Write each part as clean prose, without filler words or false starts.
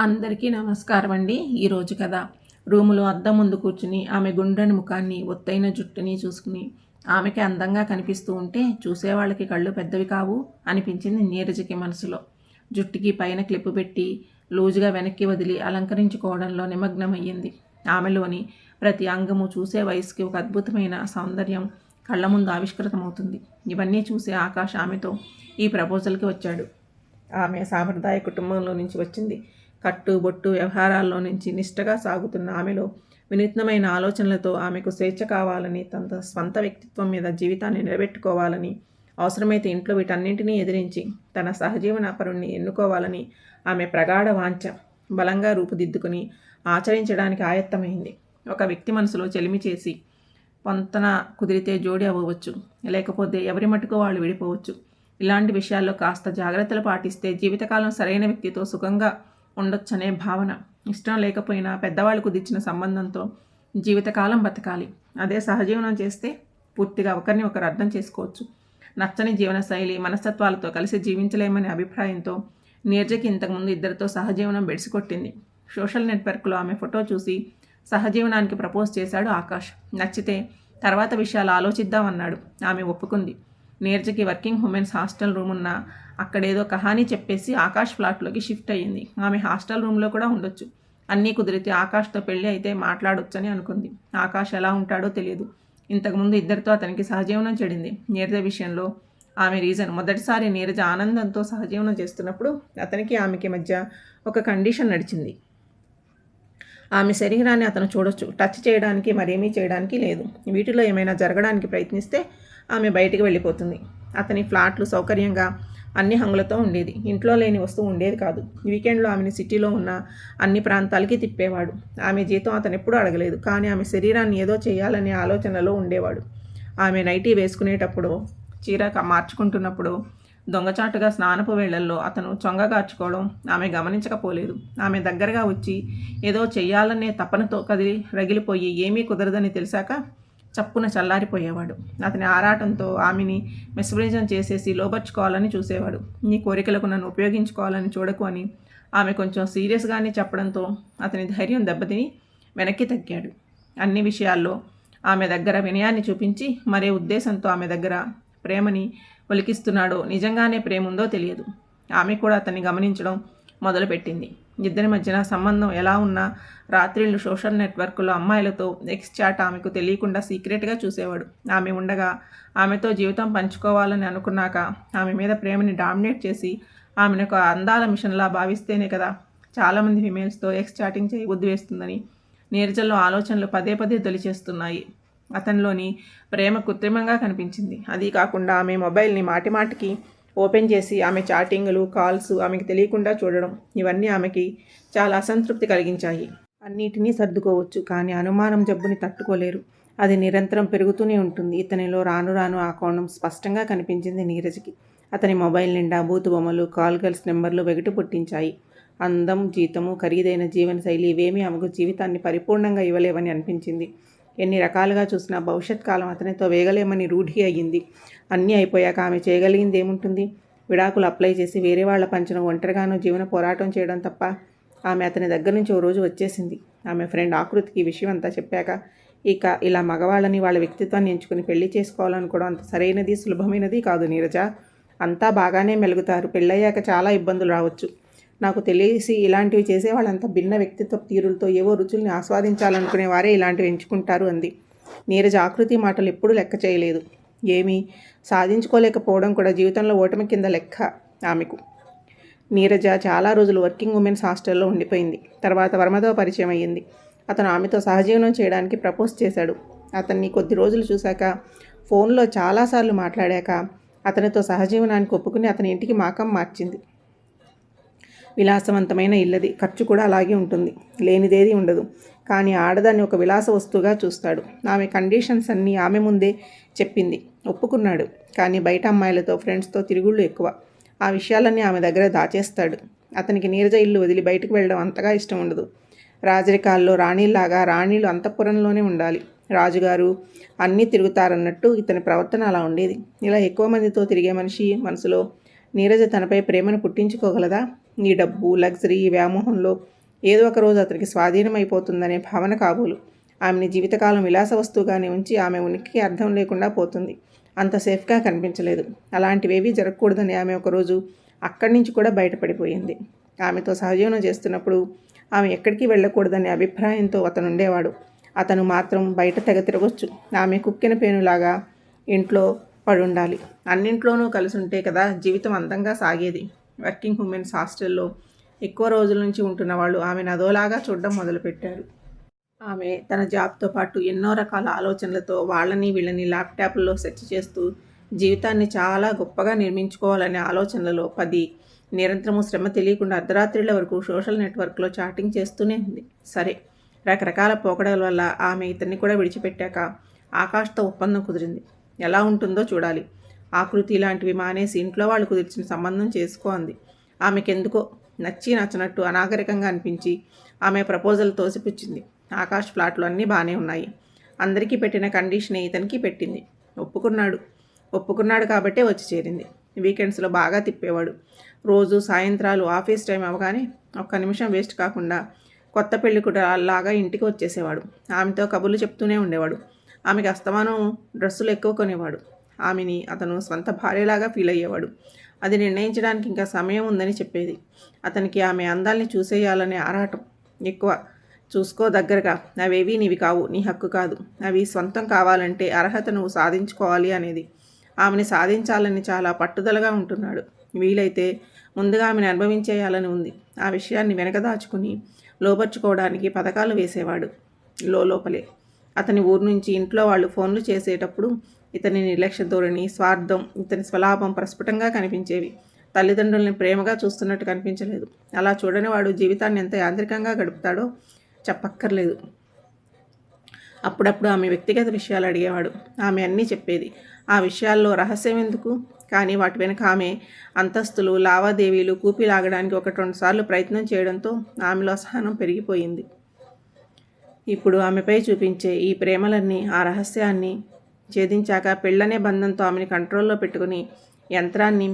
అందరికీ నమస్కారం అండి. ఈరోజు కథ. రూములో అద్దం ముందు కూర్చుని ఆమె గుండ్రని ముఖాన్ని, ఒత్తైన జుట్టుని చూసుకుని ఆమెకి అందంగా కనిపిస్తూ ఉంటే చూసేవాళ్ళకి కళ్ళు పెద్దవి కావు అనిపించింది నీరజకి మనసులో. జుట్టుకి పైన క్లిప్పు పెట్టి లూజుగా వెనక్కి వదిలి అలంకరించుకోవడంలో నిమగ్నమయ్యింది. ఆమెలోని ప్రతి అంగము చూసే వయసుకి ఒక అద్భుతమైన సౌందర్యం కళ్ళ ముందు ఆవిష్కృతమవుతుంది. ఇవన్నీ చూసే ఆకాష్ ఆమెతో ఈ ప్రపోజల్కి వచ్చాడు. ఆమె సాంప్రదాయ కుటుంబంలో నుంచి వచ్చింది. కట్టు బొట్టు వ్యవహారాల్లో నుంచి నిష్టగా సాగుతున్న ఆమెలో వినూత్నమైన ఆలోచనలతో ఆమెకు స్వేచ్ఛ కావాలని, తన స్వంత వ్యక్తిత్వం మీద జీవితాన్ని నిలబెట్టుకోవాలని, అవసరమైతే ఇంట్లో వీటన్నింటినీ ఎదిరించి తన సహజీవన పరుణ్ణి ఎన్నుకోవాలని ఆమె ప్రగాఢ వాంఛ బలంగా రూపుదిద్దుకుని ఆచరించడానికి ఆయత్తమైంది. ఒక వ్యక్తి మనసులో చెలిమి చేసి పొంతన కుదిరితే జోడి అవ్వవచ్చు, లేకపోతే ఎవరి మటుకు వాళ్ళు విడిపోవచ్చు. ఇలాంటి విషయాల్లో కాస్త జాగ్రత్తలు పాటిస్తే జీవితకాలం సరైన వ్యక్తితో సుఖంగా ఉండొచ్చనే భావన. ఇష్టం లేకపోయినా పెద్దవాళ్ళు కుదిర్చిన సంబంధంతో జీవితకాలం బతకాలి. అదే సహజీవనం చేస్తే పూర్తిగా ఒకరిని ఒకరు అర్థం చేసుకోవచ్చు. నచ్చని జీవనశైలి మనస్తత్వాలతో కలిసి జీవించలేమనే అభిప్రాయంతో నీరజకి ఇంతకుముందు ఇద్దరితో సహజీవనం బెడిసికొట్టింది. సోషల్ నెట్వర్క్లో ఆమె ఫోటో చూసి సహజీవనానికి ప్రపోజ్ చేశాడు ఆకాష్. నచ్చితే తర్వాత విషయాలు ఆలోచిద్దామన్నాడు. ఆమె ఒప్పుకుంది. నీరజకి వర్కింగ్ ఉమెన్స్ హాస్టల్ రూమ్ ఉన్న అక్కడేదో కహానీ చెప్పేసి ఆకాష్ ఫ్లాట్లోకి షిఫ్ట్ అయ్యింది. ఆమె హాస్టల్ రూమ్లో కూడా ఉండొచ్చు. అన్నీ కుదిరితే ఆకాష్తో పెళ్ళి అయితే మాట్లాడొచ్చని అనుకుంది. ఆకాష్ ఎలా ఉంటాడో తెలియదు. ఇంతకుముందు ఇద్దరితో అతనికి సహజీవనం చెడింది. నీరజ విషయంలో ఆమె రీజన్. మొదటిసారి నీరజ ఆనందంతో సహజీవనం చేస్తున్నప్పుడు అతనికి ఆమెకి మధ్య ఒక కండిషన్ నడిచింది. ఆమె శరీరాన్ని అతను చూడొచ్చు, టచ్ చేయడానికి మరేమీ చేయడానికి లేదు. వీటిలో ఏమైనా జరగడానికి ప్రయత్నిస్తే ఆమె బయటికి వెళ్ళిపోతుంది. అతని ఫ్లాట్లు సౌకర్యంగా అన్ని హంగులతో ఉండేది. ఇంట్లో లేని వస్తువు ఉండేది కాదు. వీకెండ్లో ఆమెను సిటీలో ఉన్న అన్ని ప్రాంతాలకి తిప్పేవాడు. ఆమె జీతం అతను ఎప్పుడూ అడగలేదు. కానీ ఆమె శరీరాన్ని ఏదో చేయాలనే ఆలోచనలో ఉండేవాడు. ఆమె నైటీ వేసుకునేటప్పుడు, చీర మార్చుకుంటున్నప్పుడు, దొంగచాటుగా స్నానపు వేళల్లో అతను చొంగగార్చుకోవడం ఆమె గమనించకపోలేదు. ఆమె దగ్గరగా వచ్చి ఏదో చెయ్యాలనే తపనతో రగిలిపోయి ఏమీ కుదరదని తెలిసాక చప్పున చల్లారిపోయేవాడు. అతని ఆరాటంతో ఆమెని మెస్మరైజం చేసేసి లోబర్చుకోవాలని చూసేవాడు. నీ కోరికలకు నన్ను ఉపయోగించుకోవాలని చూడకు అని ఆమె కొంచెం సీరియస్గానే చెప్పడంతో అతని ధైర్యం దెబ్బతిని వెనక్కి తగ్గాడు. అన్ని విషయాల్లో ఆమె దగ్గర వినయాన్ని చూపించి మరే ఉద్దేశంతో ఆమె దగ్గర ప్రేమని ఒలికిస్తున్నాడో, నిజంగానే ప్రేమ ఉందో తెలియదు. ఆమె కూడా అతన్ని గమనించడం మొదలుపెట్టింది. ఇద్దరి మధ్యన సంబంధం ఎలా ఉన్నా రాత్రిళ్ళు సోషల్ నెట్వర్క్లో అమ్మాయిలతో ఎక్స్ చాట్ ఆమెకు తెలియకుండా సీక్రెట్గా చూసేవాడు. ఆమె ఉండగా ఆమెతో జీవితం పంచుకోవాలని అనుకున్నాక ఆమె మీద ప్రేమని డామినేట్ చేసి ఆమెను ఒక అందాల మిషన్లా భావిస్తేనే కదా చాలామంది ఫిమేల్స్తో ఎక్స్ చాటింగ్ చేయబుద్ధి వేస్తుందని నీరజల్లో ఆలోచనలు పదే పదే తొలిచేస్తున్నాయి. అతనిలోని ప్రేమ కృత్రిమంగా కనిపించింది. అది కాకుండా ఆమె మొబైల్ని మాటిమాటికి ఓపెన్ చేసి ఆమె చాటింగ్లు, కాల్స్ ఆమెకి తెలియకుండా చూడడం, ఇవన్నీ ఆమెకి చాలా అసంతృప్తి కలిగించాయి. అన్నిటినీ సర్దుకోవచ్చు, కానీ అనుమానం జబ్బుని తట్టుకోలేరు. అది నిరంతరం పెరుగుతూనే ఉంటుంది. ఇతనిలో రాను రాను ఆ కోణం స్పష్టంగా కనిపించింది నీరజకి. అతని మొబైల్ నిండా బూతు బొమ్మలు, కాల్ గర్ల్స్ నెంబర్లు వెగటు పుట్టించాయి. అందం, జీతము, ఖరీదైన జీవనశైలి ఇవేమీ ఆమెకు జీవితాన్ని పరిపూర్ణంగా ఇవ్వలేవని అనిపించింది. ఎన్ని రకాలుగా చూసినా భవిష్యత్ కాలం అతనితో వేగలేమని రూఢి అయ్యింది. అన్నీ అయిపోయాక ఆమె చేయగలిగింది ఏముంటుంది? విడాకులు అప్లై చేసి వేరే వాళ్ళ పంచన ఒంటరిగానో జీవన పోరాటం చేయడం తప్ప. ఆమె అతని దగ్గర నుంచి ఓ రోజు వచ్చేసింది. ఆమె ఫ్రెండ్ ఆకృతికి ఈ విషయం అంతా చెప్పాక ఇక ఇలా మగవాళ్ళని వాళ్ళ వ్యక్తిత్వాన్ని ఎంచుకుని పెళ్లి చేసుకోవాలనుకోవడం అంత సరైనది, సులభమైనది కాదు నీరజ. అంతా బాగానే మెలుగుతారు, పెళ్ళయ్యాక చాలా ఇబ్బందులు రావచ్చు. నాకు తెలిసి ఇలాంటివి చేసే వాళ్ళంతా భిన్న వ్యక్తిత్వ తీరులతో ఏవో రుచుల్ని ఆస్వాదించాలనుకునే వారే ఇలాంటివి ఎంచుకుంటారు అంది. నీరజ ఆకృతి మాటలు ఎప్పుడూ లెక్క చేయలేదు. ఏమీ సాధించుకోలేకపోవడం కూడా జీవితంలో ఓటమి కింద లెక్క ఆమెకు. నీరజ చాలా రోజులు వర్కింగ్ ఉమెన్స్ హాస్టల్లో ఉండిపోయింది. తర్వాత వర్మతో పరిచయం అయ్యింది. అతను ఆమెతో సహజీవనం చేయడానికి ప్రపోజ్ చేశాడు. అతన్ని కొద్ది రోజులు చూశాక, ఫోన్లో చాలాసార్లు మాట్లాడాక అతనితో సహజీవనానికి ఒప్పుకుని అతని ఇంటికి మాకం మార్చింది. విలాసవంతమైన ఇల్లది, ఖర్చు కూడా అలాగే ఉంటుంది, లేనిదేది ఉండదు. కానీ ఆడదాన్ని ఒక విలాస వస్తువుగా చూస్తాడు. ఆమె కండిషన్స్ అన్నీ ఆమె ముందే చెప్పింది. ఒప్పుకున్నాడు. కానీ బయట అమ్మాయిలతో, ఫ్రెండ్స్తో తిరుగుళ్ళు ఎక్కువ. ఆ విషయాలన్నీ ఆమె దగ్గర దాచేస్తాడు. అతనికి నీరజ ఇల్లు వదిలి బయటకు వెళ్ళడం అంతగా ఇష్టం ఉండదు. రాజరికాల్లో రాణిలాగా రాణిలు అంతఃపురంలోనే ఉండాలి, రాజుగారు అన్నీ తిరుగుతారన్నట్టు ఇతని ప్రవర్తన అలా ఉండేది. ఇలా ఎక్కువ మందితో తిరిగే మనిషి మనసులో నీరజ తనపై ప్రేమను పుట్టించుకోగలదా? ఈ డబ్బు, లగ్జరీ, ఈ వ్యామోహంలో ఏదో ఒక రోజు అతనికి స్వాధీనమైపోతుందనే భావన కాబోలు. ఆమెని జీవితకాలం విలాస వస్తువుగానే ఉంచి ఆమె ఉనికికి అర్థం లేకుండా పోతుంది. అంత సేఫ్గా కనిపించలేదు. అలాంటివేవీ జరగకూడదని ఆమె ఒకరోజు అక్కడి నుంచి కూడా బయటపడిపోయింది. ఆమెతో సహజీవనం చేస్తున్నప్పుడు ఆమె ఎక్కడికి వెళ్ళకూడదనే అభిప్రాయంతో అతను ఉండేవాడు. అతను మాత్రం బయట తెగ తిరగొచ్చు. ఆమె కుక్కిన పేనులాగా ఇంట్లో పడుండాలి. అన్నింట్లోనూ కలిసి ఉంటే కదా జీవితం అందంగా సాగేది. వర్కింగ్ ఉమెన్స్ హాస్టల్లో ఎక్కువ రోజుల నుంచి ఉంటున్న వాళ్ళు ఆమెను అదోలాగా చూడడం మొదలుపెట్టారు. ఆమె తన జాబ్తో పాటు ఎన్నో రకాల ఆలోచనలతో వాళ్ళని వీళ్ళని ల్యాప్టాప్లో సెర్చ్ చేస్తూ జీవితాన్ని చాలా గొప్పగా నిర్మించుకోవాలనే ఆలోచనలలో నిరంతరము శ్రమ తెలియకుండా అర్ధరాత్రిల వరకు సోషల్ నెట్వర్క్లో చాటింగ్ చేస్తూనే ఉంది. సరే, రకరకాల పోకడల వల్ల ఆమె ఇతన్ని కూడా విడిచిపెట్టాక ఆకాష్తో ఒప్పందం కుదిరింది. ఎలా ఉంటుందో చూడాలి. ఆకృతి ఇలాంటివి మానేసి ఇంట్లో వాళ్ళు కుదిర్చిన సంబంధం చేసుకో అంది. ఆమెకెందుకో నచ్చినట్టు అనాగరికంగా అనిపించి ఆమె ప్రపోజల్ తోసిపుచ్చింది. ఆకాష్ ఫ్లాట్లు అన్నీ బాగానే ఉన్నాయి. అందరికీ పెట్టిన కండిషనే ఇతనికి పెట్టింది. ఒప్పుకున్నాడు కాబట్టే వచ్చి చేరింది. వీకెండ్స్లో బాగా తిప్పేవాడు. రోజు సాయంత్రాలు ఆఫీస్ టైం అవగానే ఒక్క నిమిషం వేస్ట్ కాకుండా కొత్త పెళ్ళికులాగా ఇంటికి వచ్చేసేవాడు. ఆమెతో కబుర్లు చెప్తూనే ఉండేవాడు. ఆమెకి అస్తమానం డ్రెస్సులు ఎక్కువ కొనేవాడు. ఆమెని అతను స్వంత భార్యలాగా ఫీల్ అయ్యేవాడు. అది నిర్ణయించడానికి ఇంకా సమయం ఉందని చెప్పేది. అతనికి ఆమె అందాల్ని చూసేయాలనే ఆరాటం ఎక్కువ. చూసుకో దగ్గరగా, అవేవీ నీవి కావు, నీ హక్కు కాదు, అవి సొంతం కావాలంటే అర్హత నువ్వు సాధించుకోవాలి అనేది. ఆమెని సాధించాలని చాలా పట్టుదలగా ఉంటున్నాడు. వీలైతే ముందుగా ఆమెను అనుభవించేయాలని ఉంది. ఆ విషయాన్ని వెనకదాచుకుని లోపర్చుకోవడానికి పథకాలు వేసేవాడు లోపలే. అతని ఊరు నుంచి ఇంట్లో వాళ్ళు ఫోన్లు చేసేటప్పుడు ఇతని నిర్లక్ష్య ధోరణి, స్వార్థం, ఇతని స్వలాభం ప్రస్ఫుటంగా కనిపించేవి. తల్లిదండ్రుల్ని ప్రేమగా చూస్తున్నట్టు కనిపించలేదు. అలా చూడని వాడు జీవితాన్ని ఎంత యాంత్రికంగా గడుపుతాడో చెప్పక్కర్లేదు. అప్పుడప్పుడు ఆమె వ్యక్తిగత విషయాలు అడిగేవాడు. ఆమె అన్నీ చెప్పేది. ఆ విషయాల్లో రహస్యం ఎందుకు? కానీ వాటి వెనుక ఆమె అంతస్తులు, లావాదేవీలు కూపిలాగడానికి 1-2 సార్లు ప్రయత్నం చేయడంతో ఆమెలో అసహనం పెరిగిపోయింది. ఇప్పుడు ఆమెపై చూపించే ఈ ప్రేమలన్నీ ఆ రహస్యాన్ని ఛేదించాక పెళ్ళనే బంధంతో ఆమెని కంట్రోల్లో పెట్టుకుని యంత్రాన్ని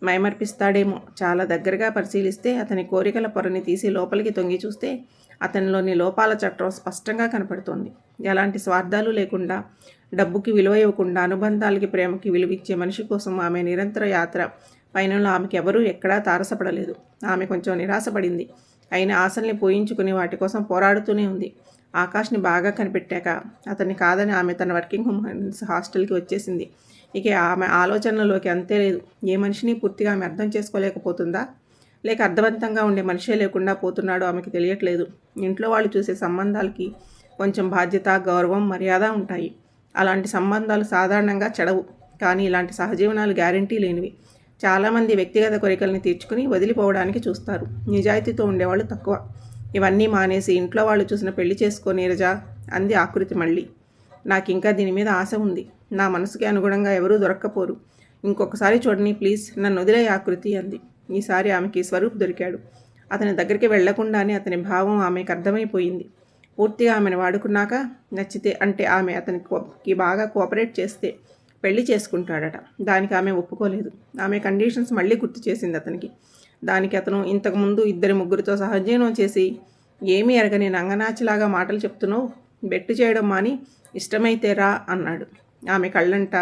మైమర్పిస్తాడేమో. చాలా దగ్గరగా పరిశీలిస్తే అతని కోరికల పొరని తీసి లోపలికి తొంగి చూస్తే అతనిలోని లోపాల చట్టం స్పష్టంగా కనపడుతోంది. ఎలాంటి స్వార్థాలు లేకుండా, డబ్బుకి విలువ ఇవ్వకుండా, అనుబంధాలకి ప్రేమకి విలువిచ్చే మనిషి కోసం ఆమె నిరంతర యాత్ర. పైనలో ఆమెకి ఎవరూ ఎక్కడా తారసపడలేదు. ఆమె కొంచెం నిరాశపడింది. అయిన ఆశల్ని పోయించుకుని వాటి కోసం పోరాడుతూనే ఉంది. ఆకాష్ని బాగా కనిపెట్టాక అతన్ని కాదని ఆమె తన వర్కింగ్ ఉమెన్స్ హాస్టల్కి వచ్చేసింది. ఇక ఆమె ఆలోచనలోకి అంతే లేదు. ఏ మనిషిని పూర్తిగా ఆమె అర్థం చేసుకోలేకపోతుందా, లేక అర్థవంతంగా ఉండే మనిషే లేకుండా పోతున్నాడో ఆమెకి తెలియట్లేదు. ఇంట్లో వాళ్ళు చూసే సంబంధాలకి కొంచెం బాధ్యత, గౌరవం, మర్యాద ఉంటాయి. అలాంటి సంబంధాలు సాధారణంగా చెడవు. కానీ ఇలాంటి సహజీవనాలు గ్యారంటీ లేనివి. చాలామంది వ్యక్తిగత కోరికల్ని తీర్చుకుని వదిలిపోవడానికి చూస్తారు. నిజాయితీతో ఉండేవాళ్ళు తక్కువ. ఇవన్నీ మానేసి ఇంట్లో వాళ్ళు చూసిన పెళ్లి చేసుకో నీరజ అంది ఆకృతి మళ్ళీ. నాకింకా దీని మీద ఆశ ఉంది. నా మనసుకి అనుగుణంగా ఎవరూ దొరక్కపోరు. ఇంకొకసారి చూడని ప్లీజ్, నన్ను వదిలే ఆకృతి అంది. ఈసారి ఆమెకి స్వరూప్ దొరికాడు. అతని దగ్గరికి వెళ్లకుండానే అతని భావం ఆమెకు అర్థమైపోయింది. పూర్తిగా ఆమెను వాడుకున్నాక నచ్చితే, అంటే ఆమె అతనికి బాగా కోఆపరేట్ చేస్తే పెళ్లి చేసుకుంటాడట. దానికి ఆమె ఒప్పుకోలేదు. ఆమె కండిషన్స్ మళ్ళీ గుర్తు చేసింది అతనికి. దానికి అతను ఇంతకుముందు 2-3తో సహజీవనం చేసి ఏమీ ఎరగని నంగనాచిలాగా మాటలు చెప్తున్నావు, బెట్టు చేయడం మాని ఇష్టమైతే రా అన్నాడు. ఆమె కళ్ళంట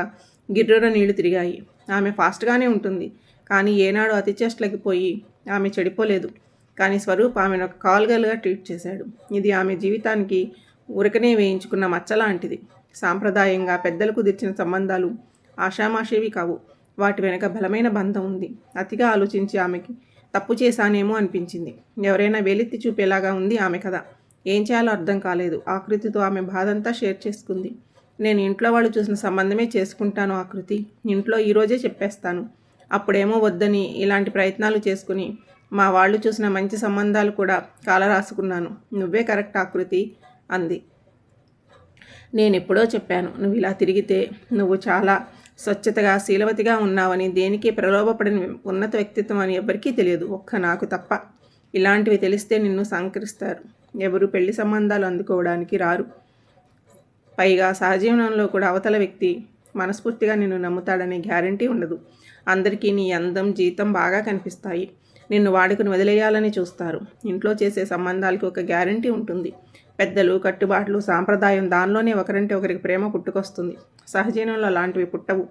గిర్రున నీళ్లు తిరిగాయి. ఆమె ఫాస్ట్గానే ఉంటుంది, కానీ ఏనాడు అతి చేష్టలకి పోయి ఆమె చెడిపోలేదు. కానీ స్వరూప్ ఆమెను ఒక కాల్గల్గా ట్రీట్ చేశాడు. ఇది ఆమె జీవితానికి ఉరకనే వేయించుకున్న మచ్చలాంటిది. సాంప్రదాయంగా పెద్దలు కుదిర్చిన సంబంధాలు ఆషామాషేవి కావు. వాటి వెనుక బలమైన బంధం ఉంది. అతిగా ఆలోచించి ఆమెకి తప్పు చేశానేమో అనిపించింది. ఎవరైనా వేలెత్తి చూపేలాగా ఉంది ఆమె కథ. ఏం చేయాలో అర్థం కాలేదు. ఆకృతితో ఆమె బాధంతా షేర్ చేసుకుంది. నేను ఇంట్లో వాళ్ళు చూసిన సంబంధమే చేసుకుంటాను ఆకృతి. ఇంట్లో ఈరోజే చెప్పేస్తాను. అప్పుడేమో వద్దని ఇలాంటి ప్రయత్నాలు చేసుకుని మా వాళ్ళు చూసిన మంచి సంబంధాలు కూడా కాలరాసుకున్నాను. నువ్వే కరెక్ట్ ఆకృతి అంది. నేను ఎప్పుడో చెప్పాను, నువ్వు ఇలా తిరిగితే నువ్వు చాలా స్వచ్ఛతగా, శీలవతిగా ఉన్నావని, దేనికి ప్రలోభపడిన ఉన్నత వ్యక్తిత్వం అని ఎవరికీ తెలియదు, ఒక్క నాకు తప్ప. ఇలాంటివి తెలిస్తే నిన్ను సంకరిస్తారు. ఎవరు పెళ్లి సంబంధాలు అందుకోవడానికి రారు. పైగా సహజీవనంలో కూడా అవతల వ్యక్తి మనస్ఫూర్తిగా నిన్ను నమ్ముతాడనే గ్యారంటీ ఉండదు. అందరికీ నీ అందం, జీతం బాగా కనిపిస్తాయి. నిన్ను వాడుకుని వదిలేయాలని చూస్తారు. ఇంట్లో చేసే సంబంధాలకి ఒక గ్యారంటీ ఉంటుంది. పెద్దలు, కట్టుబాట్లు, సాంప్రదాయం, దానిలోనే ఒకరంటే ఒకరికి ప్రేమ పుట్టుకొస్తుంది. సహజీవనంలో అలాంటివి పుట్టవు.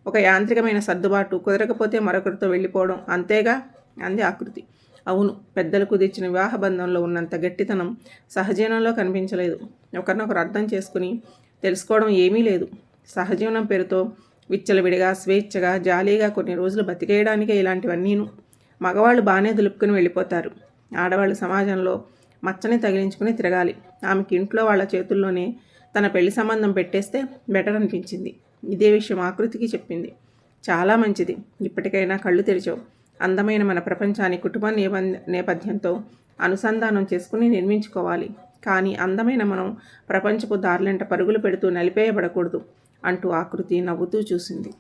ఒక యాంత్రికమైన సర్దుబాటు, కుదరకపోతే మరొకరితో వెళ్ళిపోవడం, అంతేగా అంది ఆకృతి. అవును, పెద్దలు కుదిర్చిన వివాహ బంధంలో ఉన్నంత గట్టితనం సహజీవనంలో కనిపించలేదు. ఒకరినొకరు అర్థం చేసుకుని తెలుసుకోవడం ఏమీ లేదు. సహజీవనం పేరుతో విచ్చలవిడిగా, స్వేచ్ఛగా, జాలీగా కొన్ని రోజులు బతికేయడానికే ఇలాంటివన్నీను. మగవాళ్ళు బాగానే దులుపుకుని వెళ్ళిపోతారు. ఆడవాళ్ళు సమాజంలో మచ్చని తగిలించుకుని తిరగాలి. ఆమెకి ఇంట్లో వాళ్ళ చేతుల్లోనే తన పెళ్లి సంబంధం పెట్టేస్తే బెటర్ అనిపించింది. ఇదే విషయం ఆకృతికి చెప్పింది. చాలా మంచిది, ఇప్పటికైనా కళ్ళు తెరిచావు. అందమైన మన ప్రపంచాన్ని కుటుంబ నేపథ్యంతో అనుసంధానం చేసుకుని నిర్మించుకోవాలి. కానీ అందమైన మనం ప్రపంచపు దారులంట పరుగులు పెడుతూ నలిపేయబడకూడదు అంటూ ఆకృతి నవ్వుతూ చూసింది.